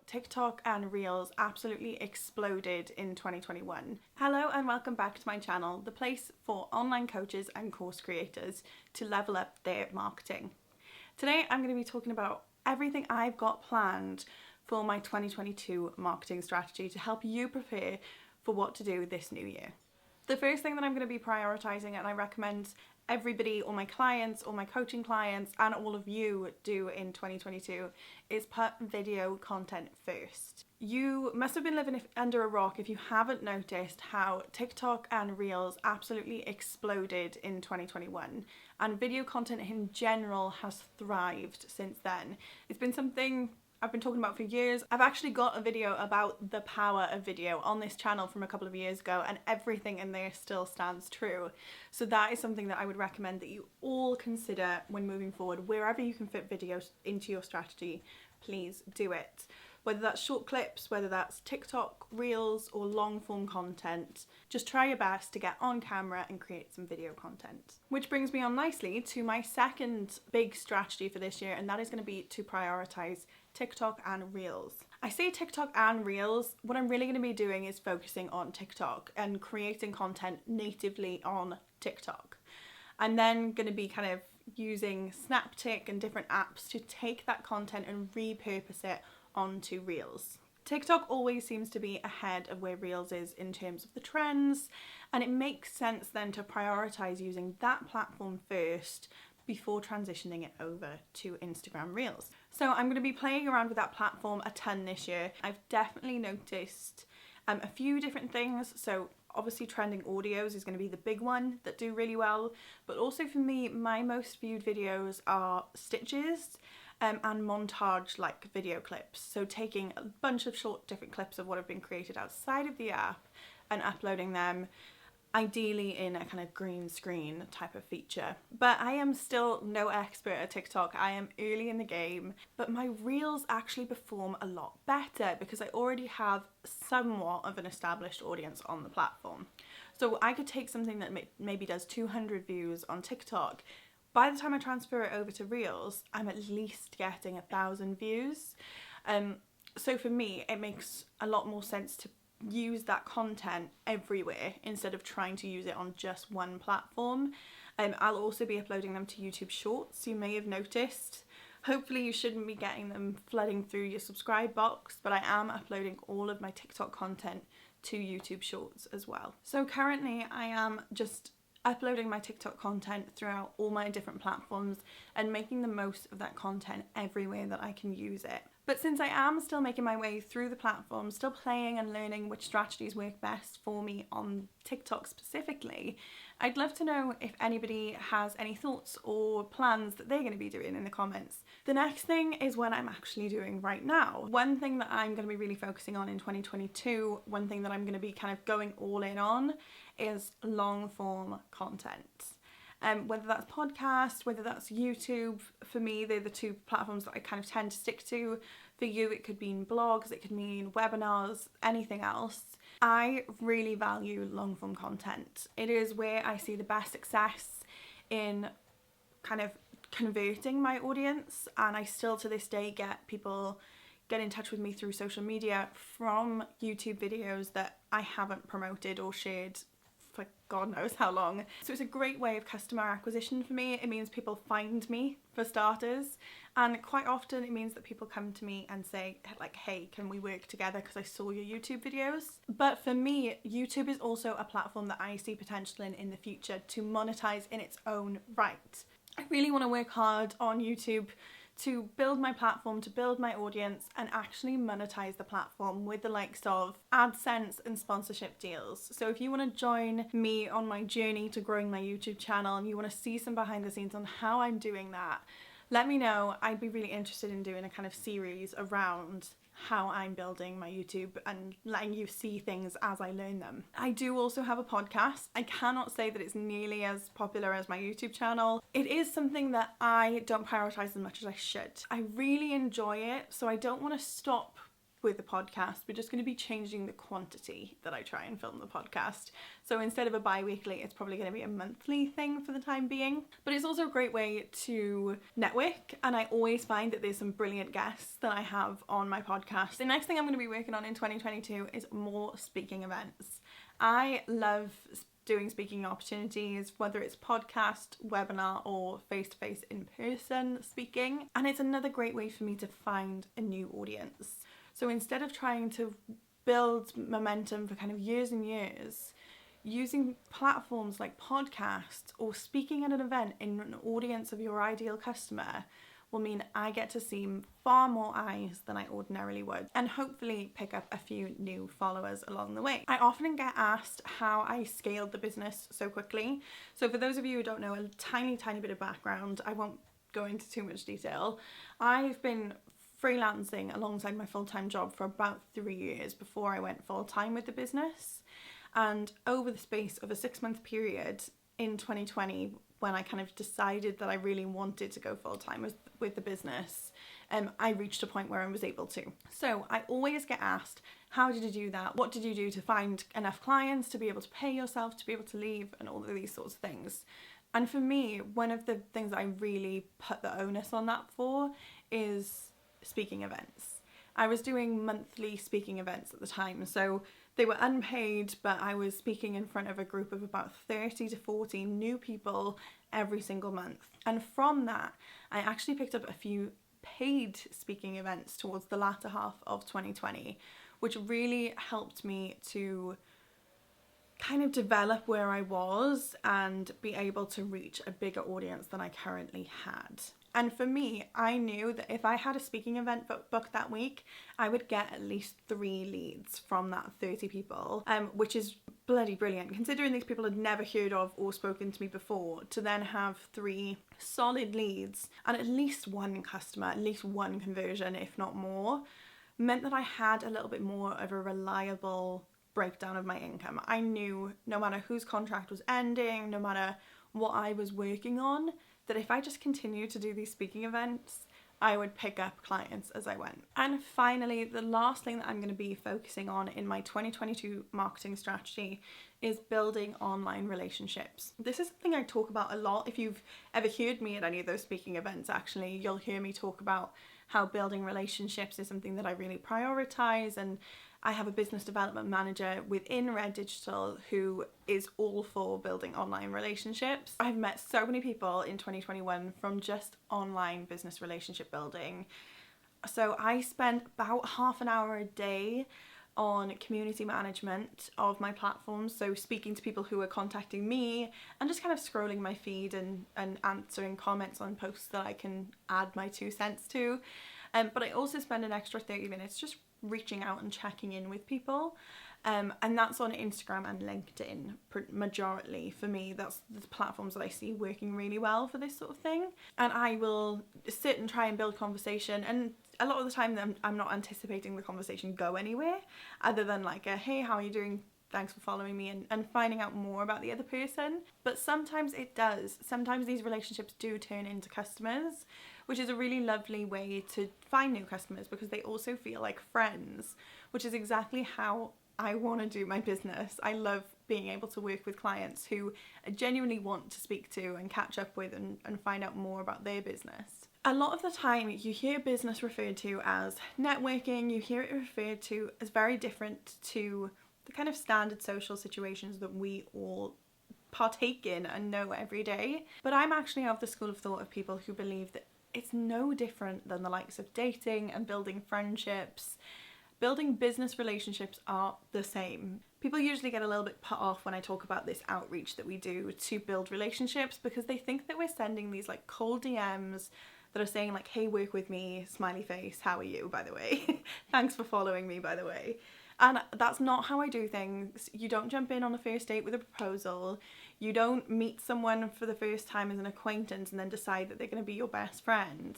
TikTok and Reels absolutely exploded in 2021. Hello and welcome back to my channel, the place for online coaches and course creators to level up their marketing. Today I'm going to be talking about everything I've got planned for my 2022 marketing strategy to help you prepare for what to do this new year. The first thing that I'm going to be prioritizing, and I recommend everybody, all my clients, all my coaching clients, and all of you do in 2022, is put video content first. You must have been living under a rock if you haven't noticed how TikTok and Reels absolutely exploded in 2021, and video content in general has thrived since then. It's been something I've been talking about for years. I've actually got a video about the power of video on this channel from a couple of years ago, and everything in there still stands true. So that is something that I would recommend that you all consider when moving forward. Wherever you can fit videos into your strategy, please do it. Whether that's short clips, whether that's TikTok, Reels, or long form content, just try your best to get on camera and create some video content. Which brings me on nicely to my second big strategy for this year, and that is going to be to prioritize TikTok and Reels. I say TikTok and Reels, what I'm really going to be doing is focusing on TikTok and creating content natively on TikTok. I'm then going to be kind of using Snaptic and different apps to take that content and repurpose it onto Reels. TikTok always seems to be ahead of where Reels is in terms of the trends, and it makes sense then to prioritize using that platform first before transitioning it over to Instagram Reels. So I'm going to be playing around with that platform a ton this year. I've definitely noticed a few different things. So obviously trending audios is going to be the big one that do really well, but also for me, my most viewed videos are stitches and montage like video clips. So taking a bunch of short different clips of what have been created outside of the app and uploading them, ideally in a kind of green screen type of feature. But I am still no expert at TikTok. I am early in the game, but my Reels actually perform a lot better because I already have somewhat of an established audience on the platform. So I could take something that maybe does 200 views on TikTok. By the time I transfer it over to Reels, I'm at least getting 1,000 views. So for me, it makes a lot more sense to use that content everywhere instead of trying to use it on just one platform. I'll also be uploading them to YouTube Shorts. You may have noticed. Hopefully you shouldn't be getting them flooding through your subscribe box, but I am uploading all of my TikTok content to YouTube Shorts as well. So currently I am just uploading my TikTok content throughout all my different platforms and making the most of that content everywhere that I can use it. But since I am still making my way through the platform, still playing and learning which strategies work best for me on TikTok specifically, I'd love to know if anybody has any thoughts or plans that they're going to be doing in the comments. The next thing is what I'm actually doing right now. One thing that I'm going to be really focusing on in 2022, one thing that I'm going to be kind of going all in on is long form content. Whether that's podcast, whether that's YouTube, for me they're the two platforms that I kind of tend to stick to. For you it could mean blogs, it could mean webinars, anything else. I really value long form content. It is where I see the best success in kind of converting my audience, and I still to this day get people get in touch with me through social media from YouTube videos that I haven't promoted or shared for God knows how long. So it's a great way of customer acquisition for me. It means people find me for starters, and quite often it means that people come to me and say like, hey, can we work together because I saw your YouTube videos. But for me, YouTube is also a platform that I see potential in the future to monetize in its own right. I really want to work hard on YouTube to build my platform, to build my audience, and actually monetize the platform with the likes of AdSense and sponsorship deals. So if you want to join me on my journey to growing my YouTube channel and you want to see some behind the scenes on how I'm doing that, let me know. I'd be really interested in doing a kind of series around how I'm building my YouTube and letting you see things as I learn them. I do also have a podcast. I cannot say that it's nearly as popular as my YouTube channel. It is something that I don't prioritize as much as I should. I really enjoy it, so I don't want to stop with the podcast. We're just going to be changing the quantity that I try and film the podcast. So instead of a bi-weekly, it's probably going to be a monthly thing for the time being. But it's also a great way to network, and I always find that there's some brilliant guests that I have on my podcast. The next thing I'm going to be working on in 2022 is more speaking events. I love doing speaking opportunities, whether it's podcast, webinar, or face-to-face in-person speaking. And it's another great way for me to find a new audience. So instead of trying to build momentum for kind of years and years, using platforms like podcasts or speaking at an event in an audience of your ideal customer will mean I get to see far more eyes than I ordinarily would, and hopefully pick up a few new followers along the way. I often get asked how I scaled the business so quickly. So for those of you who don't know, a tiny bit of background, I won't go into too much detail. I've been freelancing alongside my full-time job for about 3 years before I went full-time with the business. And over the space of a 6-month period in 2020, when I kind of decided that I really wanted to go full-time with the business, I reached a point where I was able to. So I always get asked, how did you do that? What did you do to find enough clients to be able to pay yourself, to be able to leave, and all of these sorts of things? And for me, one of the things that I really put the onus on that for is speaking events. I was doing monthly speaking events at the time, so they were unpaid, but I was speaking in front of a group of about 30 to 40 new people every single month. And from that, I actually picked up a few paid speaking events towards the latter half of 2020, which really helped me to kind of develop where I was and be able to reach a bigger audience than I currently had. And for me, I knew that if I had a speaking event booked that week, I would get at least 3 leads from that 30 people, which is bloody brilliant, considering these people had never heard of or spoken to me before. To then have 3 solid leads and at least 1 customer, at least 1 conversion, if not more, meant that I had a little bit more of a reliable breakdown of my income. I knew no matter whose contract was ending, no matter what I was working on, that if I just continued to do these speaking events, I would pick up clients as I went. And finally, the last thing that I'm going to be focusing on in my 2022 marketing strategy is building online relationships. This is something I talk about a lot. If you've ever heard me at any of those speaking events, actually, you'll hear me talk about how building relationships is something that I really prioritize, and I have a business development manager within Red Digital who is all for building online relationships. I've met so many people in 2021 from just online business relationship building. So I spent about half an hour a day on community management of my platforms, so speaking to people who are contacting me and just kind of scrolling my feed and answering comments on posts that I can add my 2 cents to. But I also spend an extra 30 minutes just reaching out and checking in with people, and that's on Instagram and LinkedIn majorly. For me, that's the platforms that I see working really well for this sort of thing. And I will sit and try and build conversation, and a lot of the time I'm not anticipating the conversation go anywhere other than like a hey, how are you doing, thanks for following me, and finding out more about the other person. But sometimes it does. Sometimes these relationships do turn into customers, which is a really lovely way to find new customers because they also feel like friends, which is exactly how I want to do my business. I love being able to work with clients who I genuinely want to speak to and catch up with and find out more about their business. A lot of the time you hear business referred to as networking, you hear it referred to as very different to the kind of standard social situations that we all partake in and know every day. But I'm actually of the school of thought of people who believe that it's no different than the likes of dating and building friendships. Building business relationships are the same. People usually get a little bit put off when I talk about this outreach that we do to build relationships because they think that we're sending these like cold DMs that are saying like, hey, work with me, smiley face, how are you, by the way? Thanks for following me, by the way. And that's not how I do things. You don't jump in on a first date with a proposal. You don't meet someone for the first time as an acquaintance and then decide that they're going to be your best friend.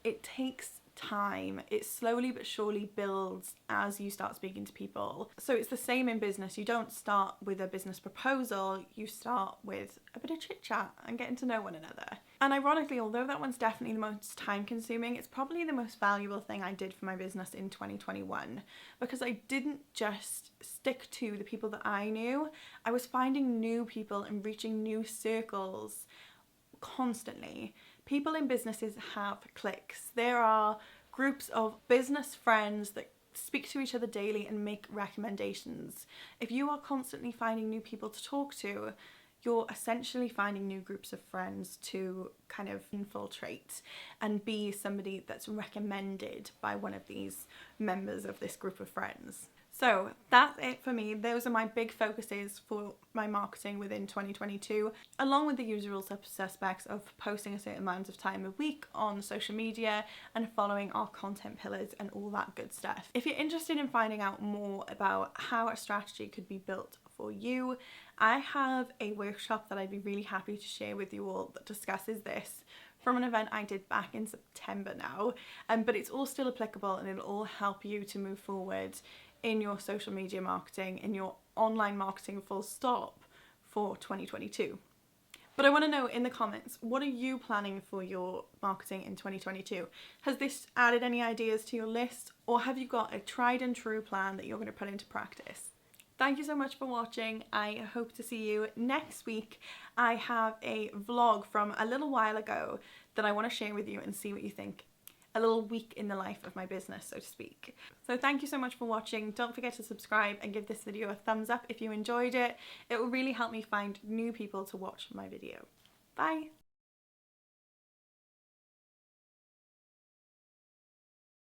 It takes time. It slowly but surely builds as you start speaking to people. So it's the same in business. You don't start with a business proposal, you start with a bit of chit chat and getting to know one another. And ironically, although that one's definitely the most time consuming, it's probably the most valuable thing I did for my business in 2021, because I didn't just stick to the people that I knew. I was finding new people and reaching new circles constantly. People in businesses have cliques. There are groups of business friends that speak to each other daily and make recommendations. If you are constantly finding new people to talk to, you're essentially finding new groups of friends to kind of infiltrate and be somebody that's recommended by one of these members of this group of friends. So that's it for me. Those are my big focuses for my marketing within 2022, along with the usual suspects of posting a certain amount of time a week on social media and following our content pillars and all that good stuff. If you're interested in finding out more about how a strategy could be built for you, I have a workshop that I'd be really happy to share with you all that discusses this from an event I did back in September now, but it's all still applicable and it'll all help you to move forward in your social media marketing, in your online marketing full stop for 2022. But I want to know in the comments, what are you planning for your marketing in 2022? Has this added any ideas to your list, or have you got a tried and true plan that you're going to put into practice? Thank you so much for watching. I hope to see you next week. I have a vlog from a little while ago that I want to share with you and see what you think. A little week in the life of my business, so to speak. So thank you so much for watching. Don't forget to subscribe and give this video a thumbs up if you enjoyed it. It will really help me find new people to watch my video. Bye.